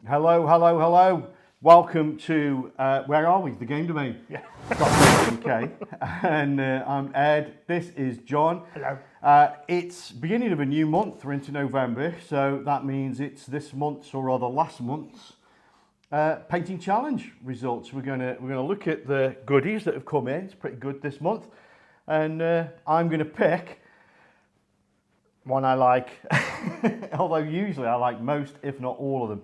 Hello, hello, hello. Welcome to, where are we? The Game Domain. Yeah. .co.uk. And I'm Ed. This is John. Hello. It's beginning of a new month. We're into November, so that means it's this month's, or rather last month's, painting challenge results. We're gonna look at the goodies that have come in. It's pretty good this month, and I'm gonna pick one I like. Although usually I like most, if not all of them.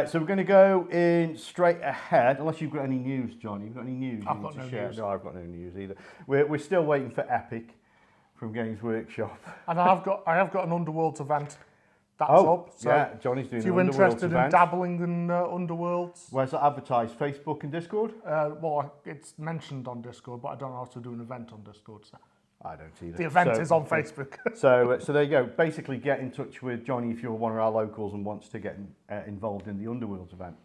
So we're going to go in straight ahead, unless you've got any news, John. You've got any news? I've got no news. No, I've got no news either. We're still waiting for Epic from Games Workshop. And I have got an Underworlds event that's up. So yeah, Johnny's doing if an you're Underworlds interested event. in dabbling in Underworlds, Where's that advertised? Facebook and Discord? well, it's mentioned on Discord, but I don't know how to do an event on Discord. So I don't either. the event is on Facebook. So there you go. Basically, get in touch with Johnny if you're one of our locals and wants to get involved in the Underworlds event.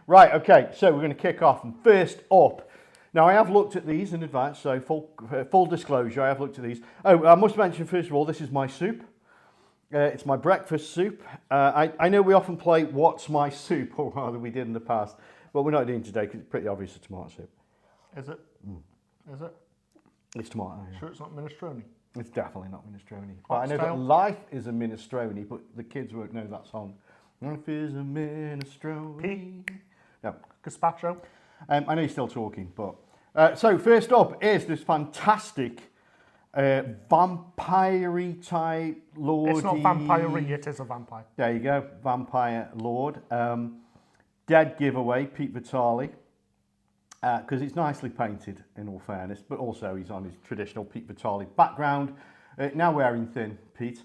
Right, okay, so we're going to kick off. And first up, now I have looked at these in advance, so full disclosure, I have looked at these. Oh, I must mention first of all, this is my soup. It's my breakfast soup. I know we often play What's My Soup, or rather we did in the past, but we're not doing it today because it's pretty obvious it's tomato soup. Is it? Is it? It's tomato, yeah. Sure it's not minestrone? It's definitely not minestrone. But I know that Oxtail? life is a minestrone, but the kids won't know that song. Life is a minestrone. Pete? No. Gazpacho? I know you're still talking, but... so first up is this fantastic vampire-y type lord. It's not vampire-y, it is a vampire. There you go, vampire lord. Dead giveaway, Pete Vitale. Because it's nicely painted, in all fairness, but also he's on his traditional Pete Vitale background. Now wearing thin, Pete.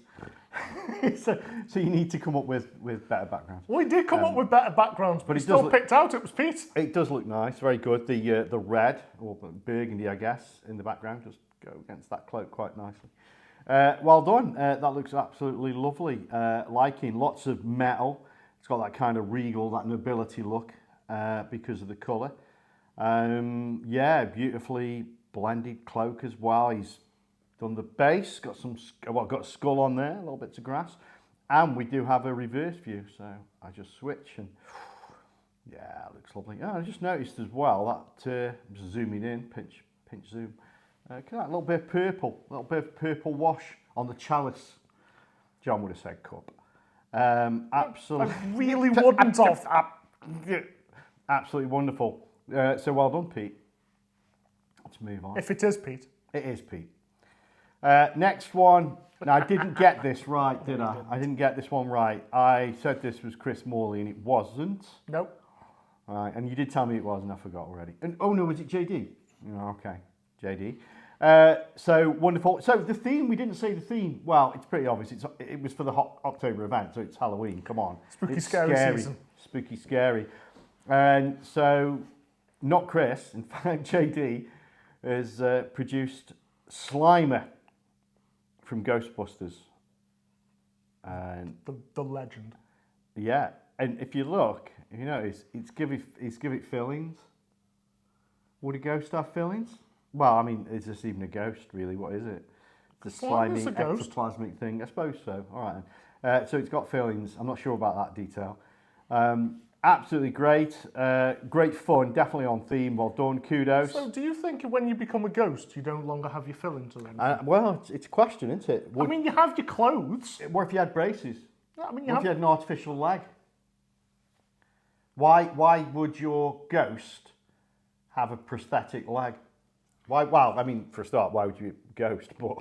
so you need to come up with better backgrounds. We did come up with better backgrounds, but it he still does picked out it was Pete. It does look nice, very good. The red, or burgundy, I guess, in the background, just go against that cloak quite nicely. Well done. That looks absolutely lovely. Liking lots of metal. It's got that kind of regal, that nobility look because of the colour. Yeah, beautifully blended cloak as well. He's done the base, got a skull on there, little bits of grass, and we do have a reverse view. So I just switch, and yeah, it looks lovely. Oh, I just noticed as well that zooming in, pinch zoom. That little bit of purple wash on the chalice. John would have said cup. Absolutely. I really wouldn't have. Absolutely wonderful. So well done, Pete. Let's move on. If it is Pete. It is Pete. Next one. Now, I didn't get this right, did I? I didn't get this one right. I said this was Chris Morley, and it wasn't. Nope. All right, and you did tell me it was, and I forgot already. And oh no, was it JD? Oh, okay, JD. So wonderful. So the theme, we didn't say the theme. Well, it's pretty obvious. It was for the October event, so it's Halloween. Come on. Spooky, scary season. Spooky, scary. And so... Not Chris, in fact, JD has produced Slimer from Ghostbusters. And the legend. yeah, and if you look, if you notice, it's give it fillings. Would a ghost have fillings? Well, I mean, is this even a ghost, really? What is it? The slimy ectoplasmic thing? I suppose so. All right then. So it's got fillings. I'm not sure about that detail. Absolutely great. Great fun. Definitely on theme. Well done. Kudos. So do you think when you become a ghost, you no longer have your fillings or anything? Well, it's a question, isn't it? I mean, you have your clothes. What if you had braces? I mean, What if you had an artificial leg? Why would your ghost have a prosthetic leg? Why? Well, I mean, for a start, why would you be a ghost? But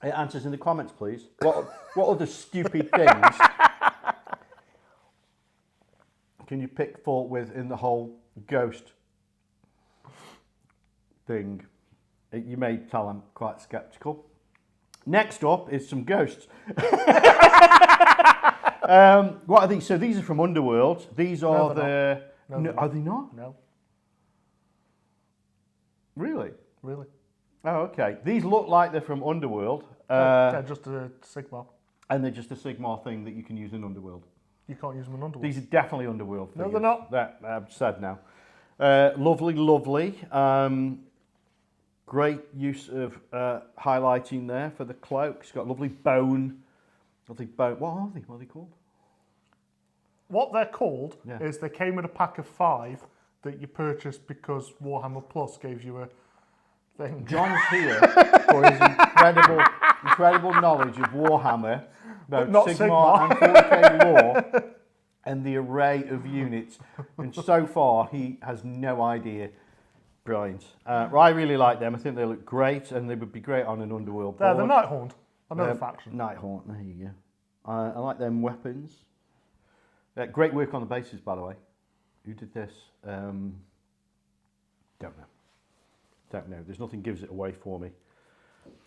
answers in the comments, please. What other stupid things can you pick fault with in the whole ghost thing? You may tell I'm quite sceptical. Next up is some ghosts. What are these? So these are from Underworld. These are are they not? No. Really? Really? Oh, okay. These look like they're from Underworld. They're just a Sigmar. And they're just a Sigmar thing that you can use in Underworld. You can't use them in Underworld. These are definitely Underworld figures. No, they're not. That I've said now. Lovely. Great use of highlighting there for the cloak. It's got lovely bone. What are they? What are they called? what they're called Yeah. is they came in a pack of 5 that you purchased because Warhammer Plus gave you a thing. John's here for his incredible knowledge of Warhammer, both not Sigmar and 40k lore, and the array of units. And so far, he has no idea. Brilliant. Well, I really like them. I think they look great, and they would be great on an Underworld They're board. the Nighthaunt, another faction. Nighthaunt, there you go. I like them weapons. Great work on the bases, by the way. Who did this? Don't know. Don't know. There's nothing gives it away for me.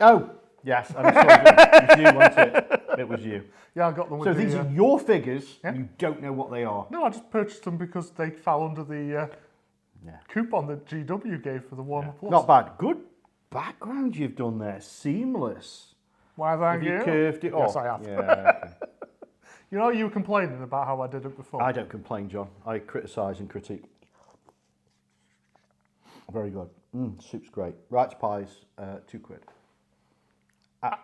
Oh, yes. I'm sorry. It was you, wasn't it? It was you. Yeah, I got them with So the... these are your figures. yeah. You don't know what they are. No, I just purchased them because they fell under the Yeah. coupon that GW gave for the Warhammer Plus. Not bad. Good background you've done there. Seamless. Why Have thank you you? curved it Yes, off? I have. Yeah, okay. You know, you were complaining about how I did it before. I don't complain, John. I criticise and critique. Very good. Soup's great. Rice pies, £2.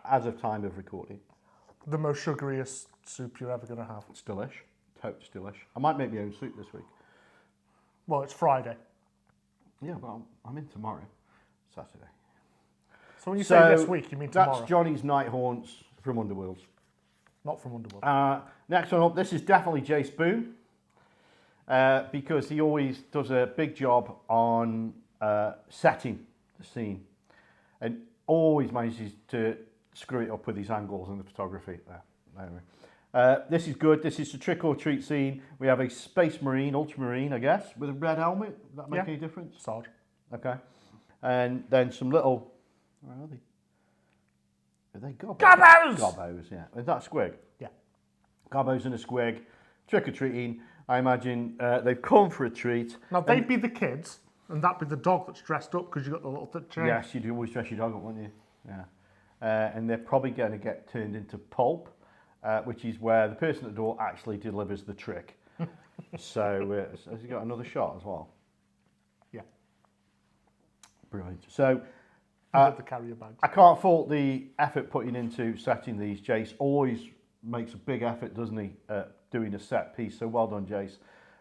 As of time of recording. The most sugariest soup you're ever going to have. It's delish. Totes delish. I might make my own soup this week. Well, it's Friday. Yeah, well, I'm in tomorrow, Saturday. So when you say this week, you mean tomorrow, That's Johnny's Night Haunts from Underworlds. not from Underworld. Next one up, this is definitely Jace Boone, because he always does a big job on setting the scene, and always manages to screw it up with his angles and the photography. Anyway. This is good. This is the trick or treat scene. We have a Space Marine, Ultramarine, I guess, with a red helmet. Does that make Yeah. any difference? Sarge. Okay. And then some little... Where are they? Are they gobbos? Gobbos! Gobbos, yeah. Is that squig? Yeah. Gobbos and a squig. Trick-or-treating. I imagine they've come for a treat. Now, they'd be the kids, and that'd be the dog that's dressed up because you got the little chain. Yes, you'd always dress your dog up, wouldn't you? Yeah. And they're probably going to get turned into pulp, which is where the person at the door actually delivers the trick. So, has he got another shot as well? Yeah. Brilliant. So, With the carrier bags. I can't fault the effort putting into setting these. Jace always makes a big effort, doesn't he, doing a set piece. So well done, Jace.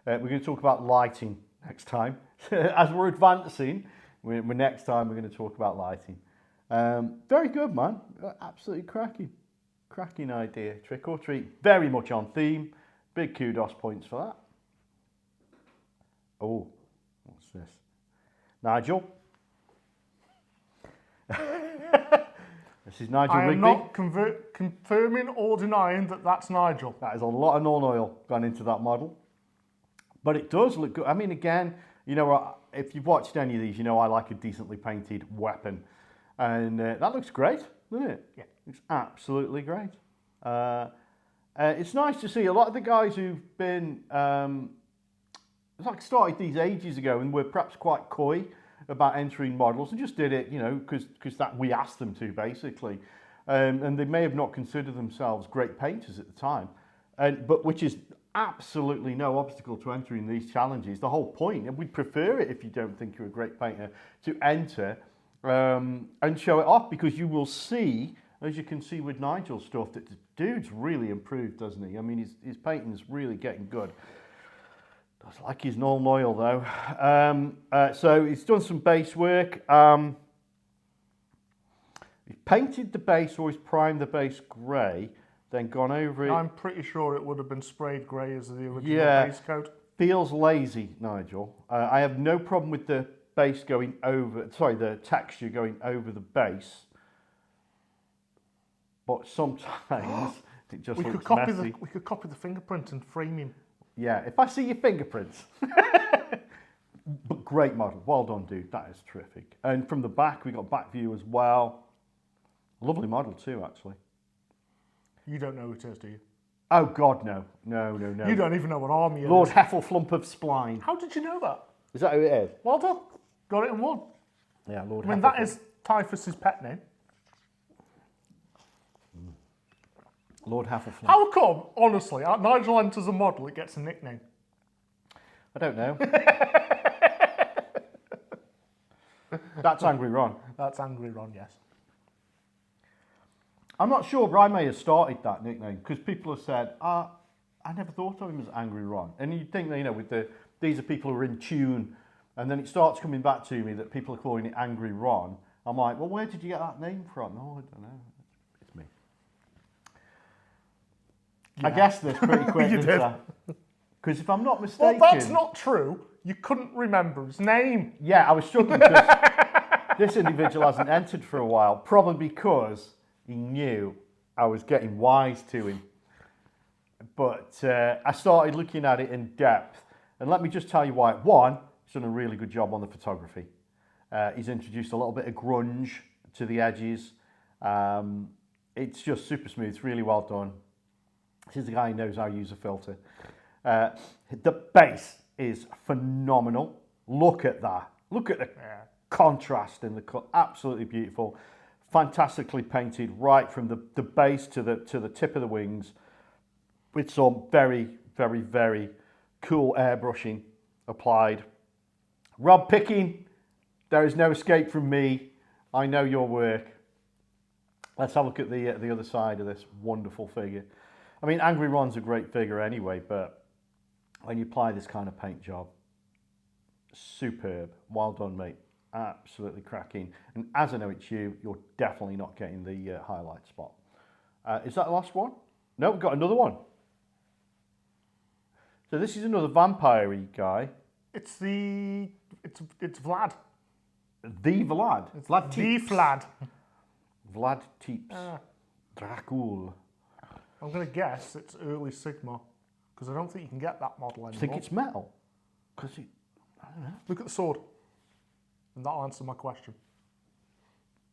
We're going to talk about lighting next time. As we're advancing, next time we're going to talk about lighting. Very good, man. Absolutely cracking idea. Trick or treat, very much on theme. Big kudos points for that. Oh, what's this? Nigel. This is Nigel I Rigby. am not confirming or denying that that's Nigel. That is a lot of non-oil gone into that model. But it does look good. I mean, again, you know, if you've watched any of these, you know I like a decently painted weapon. And that looks great, doesn't it? Yeah. It's absolutely great. It's nice to see a lot of the guys who've been, started these ages ago and were perhaps quite coy about entering models and just did it, you know, because that we asked them to, basically. And they may have not considered themselves great painters at the time, but which is absolutely no obstacle to entering these challenges. The whole point, and we'd prefer it if you don't think you're a great painter, to enter and show it off, because you will see, as you can see with Nigel's stuff, that the dude's really improved, doesn't he? I mean, his painting's really getting good. Does like his non-oil though. So he's done some base work. He's painted the base, or he's primed the base grey, then gone over it. I'm pretty sure it would have been sprayed grey as the original base coat. Feels lazy, Nigel. I have no problem with the base going over, the texture going over the base. But sometimes it just We looks could copy messy. we could copy the fingerprint and frame him. Yeah, if I see your fingerprints. But great model. Well done, dude. That is terrific. And from the back, we got back view as well. Lovely model too, actually. You don't know who it is, do you? Oh, God, no. No. You don't even know what army it Lord is. Heffleflump of Spline. How did you know that? Is that who it is? Well done. Got it in one. Yeah, Lord I mean, Heffleflump. that is Typhus's pet name. Lord Heffleflump. How come, honestly, Nigel enters a model, it gets a nickname? I don't know. That's Angry Ron. That's Angry Ron, yes. I'm not sure, but I may have started that nickname because people have said, I never thought of him as Angry Ron. And you'd think that, you know, with these are people who are in tune, and then it starts coming back to me that people are calling it Angry Ron. I'm like, well, where did you get that name from? Oh, I don't know. It's me. I Yeah. guessed this pretty quick, You didn't did. I? Because if I'm not Well, mistaken... that's not true. You couldn't remember his name. Yeah, I was struggling because this individual hasn't entered for a while, probably because he knew I was getting wise to him. But I started looking at it in depth, and let me just tell you why. One, he's done a really good job on the photography. He's introduced a little bit of grunge to the edges. It's just super smooth. It's really well done. This is a guy who knows how to use a filter. The base is phenomenal. Look at that. Look at the contrast in the cut. Absolutely beautiful. Fantastically painted right from the base to the tip of the wings, with some very, very, very cool airbrushing applied. Rob Picking, there is no escape from me. I know your work. Let's have a look at the other side of this wonderful figure. I mean, Angry Ron's a great figure anyway, but when you apply this kind of paint job, superb. Well done, mate. Absolutely cracking. And as I know it's you, you're definitely not getting the highlight spot. Is that the last one? No, we've got another one. So this is another vampire-y guy. It's Vlad. The Vlad. It's Vlad the Teeps. Vlad. Vlad Teeps. Dracul. I'm going to guess it's early Sigma, because I don't think you can get that model anymore. Do you think it's metal? Because I don't know. Look at the sword, and that'll answer my question.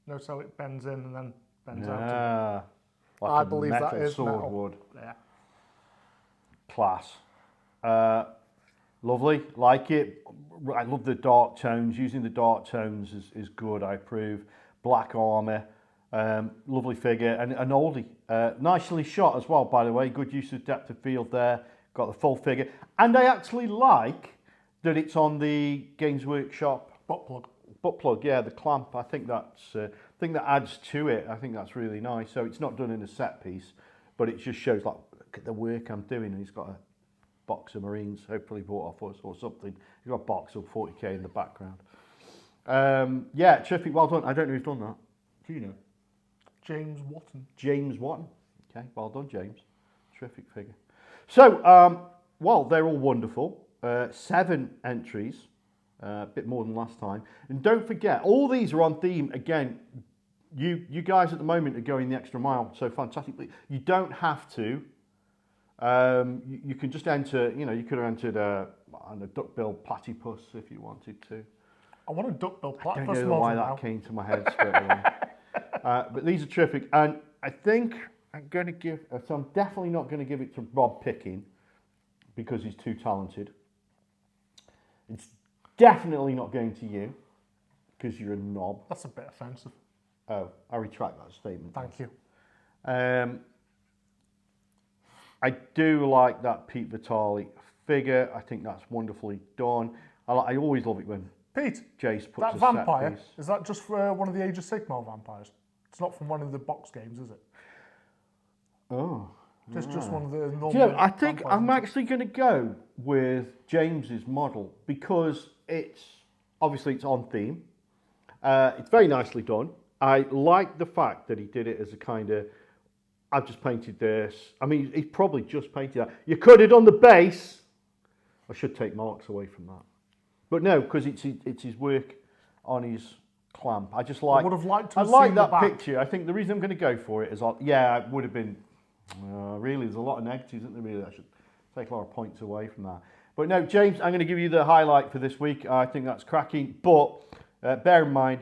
Notice how it bends in and then bends out. Yeah. Like I a believe that metal is sword metal. would. Yeah. Class. Lovely, like it. I love the dark tones. Using the dark tones is good, I approve. Black armour, lovely figure, and an oldie. Nicely shot as well, by the way. Good use of depth of field there. Got the full figure. And I actually like that it's on the Games Workshop Butt plug. butt plug, yeah, the clamp. I think that adds to it. I think that's really nice. So it's not done in a set piece, but it just shows like, look at the work I'm doing. And he's got a box of Marines, hopefully bought off us or something. He's got a box of 40k in the background. Yeah, terrific, well done. I don't know who's done that. Do you know? James Watton. James Watton. Okay, well done, James. Terrific figure. So, well, they're all wonderful. 7 entries, a bit more than last time. And don't forget, all these are on theme. Again, you guys at the moment are going the extra mile, so fantastically. You don't have to. You can just enter, you know, you could have entered a duckbill platypus if you wanted to. I want a duckbill I platypus don't know why model that now. came to my head straight away. But these are terrific. And I think I'm going to give, so I'm definitely not going to give it to Rob Picking because he's too talented. It's definitely not going to you because you're a knob. That's a bit offensive. Oh, I retract that statement. Thank you. I do like that Pete Vitale figure. I think that's wonderfully done. I always love it when Pete, Jace puts that a vampire, set piece. is that just for one of the Age of Sigmar vampires? It's not from one of the box games, is it? Oh. Just one of the normal Do you know, I think vampires, I'm isn't it? actually going to go with James's model because it's obviously it's on theme. It's very nicely done. I like the fact that he did it as a kind of, I've just painted this. I mean, he's probably just painted that. You could have done the base. I should take marks away from that. But no, because it's his work on his clamp. I just like. I would have liked to I have like seen the that back. picture. I think the reason I'm going to go for it is, yeah, it would have been. Really, there's a lot of negatives, isn't there? Really, I should take a lot of points away from that. But no, James, I'm going to give you the highlight for this week. I think that's cracking. But bear in mind,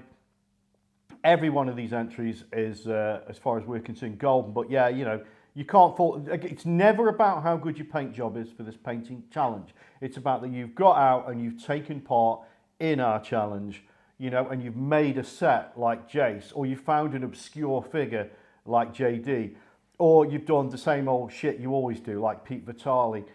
every one of these entries is, as far as we're concerned, golden. But yeah, you know, you can't fault. It's never about how good your paint job is for this painting challenge. It's about that you've got out and you've taken part in our challenge, you know, and you've made a set like Jace, or you found an obscure figure like JD, or you've done the same old shit you always do like Pete Vitale,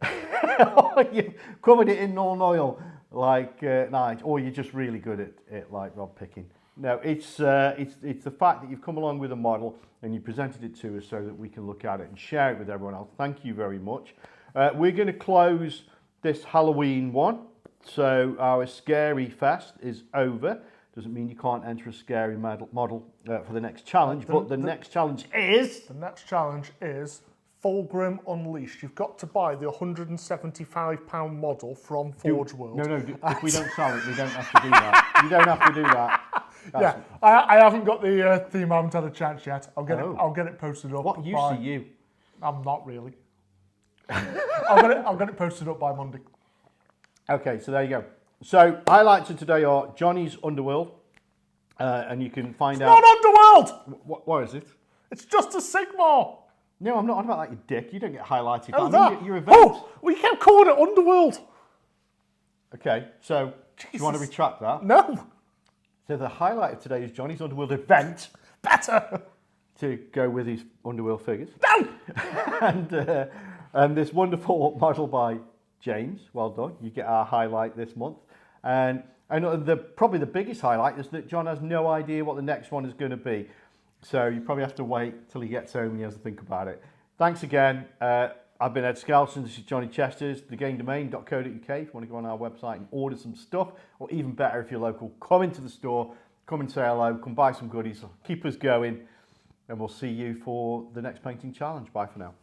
or you've covered it in non-oil like Nige, or you're just really good at it like Rob Picking. No, it's the fact that you've come along with a model and you presented it to us so that we can look at it and share it with everyone else. Thank you very much. We're going to close this Halloween one. So our Scary Fest is over. Doesn't mean you can't enter a scary model for the next challenge, but the next challenge is... The next challenge is Fulgrim Unleashed. You've got to buy the £175 model from Forge World. No, if we don't sell it, we don't have to do that. You don't have to do that. Yeah, I haven't got the theme. I haven't had a chance yet. I'll get it posted up. What use are you? I'm not really. I'll get it posted up by Monday. Okay, so there you go. So highlights of today are Johnny's Underworld, and you can find out. Not Underworld. What is it? It's just a Sigmar. No, I'm not on about that, you dick. You don't get highlighted. Oh, I that. mean, your event. Oh, we kept calling it Underworld. Okay, so do you want to Jesus. retract that? No. So the highlight of today is Johnny's Underworld event Better. to go with his Underworld figures. No. and this wonderful model by James. Well done. You get our highlight this month. And probably the biggest highlight is that John has no idea what the next one is going to be. So you probably have to wait till he gets home and he has to think about it. Thanks again. I've been Ed Skelton. This is Johnny Chesters, thegamedomain.co.uk. If you want to go on our website and order some stuff, or even better, if you're local, come into the store, come and say hello, come buy some goodies, keep us going, and we'll see you for the next painting challenge. Bye for now.